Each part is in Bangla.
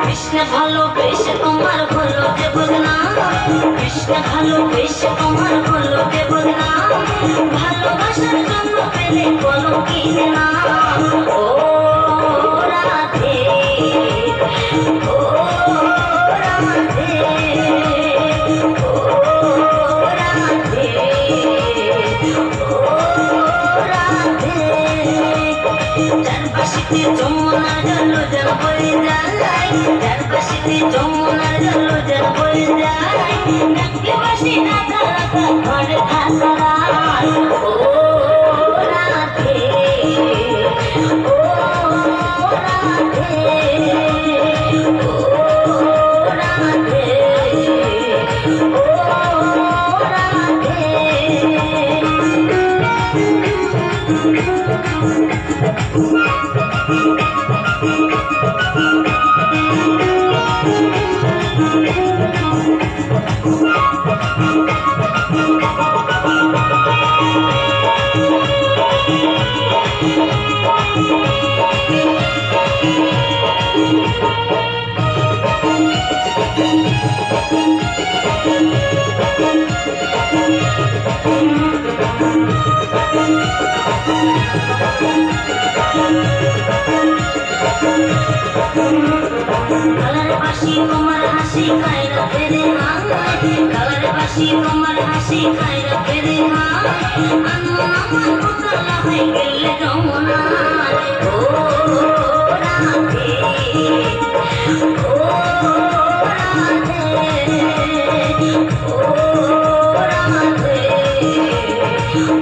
কৃষ্ণ ভালোবেসে তোমার হলো যে বদনাম, কৃষ্ণ ভালোবেসে তোমার হলো যে বদনাম, ভালোবাসার জন্য পেলে বলো কি নাম। ও রাধে, ও রাধে, ও রাধে, ও রাধে। চারপাশে যমুনার জল যেন বয়ে যায়, চারপাশে যমুনার জল যেন বয়ে যায়, ডাকে বাসি রাধা রাধা ঘরে খাসারায়। ও রাধে, ও রাধে, ও রাধে, ও রাধে। কালার বাসি তোমার হাসি খাইরা ফেরে হায়, কালার বাসি তোমার হাসি খাইরা ফেরে হায়, আনমন আমার উতলা হয়ে গেলে যমুনায়। ও রাধে, ও রাধে, ও রাধে,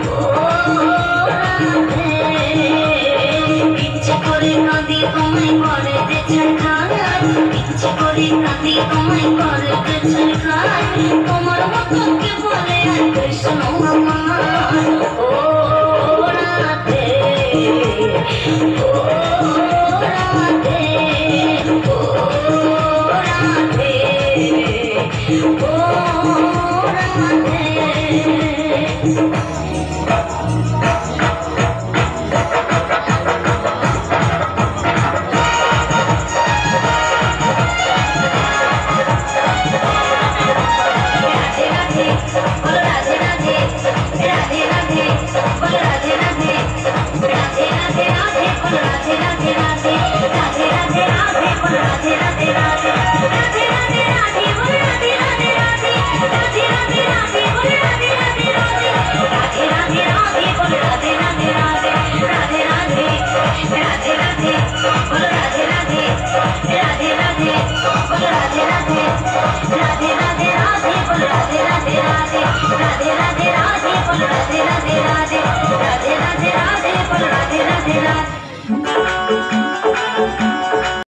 ও রাধে। ইচ্ছে করে নদী তোমায় করে যে ছাড়খায়, ইচ্ছে করে নদী তোমায় করে যে ছাড়খায়,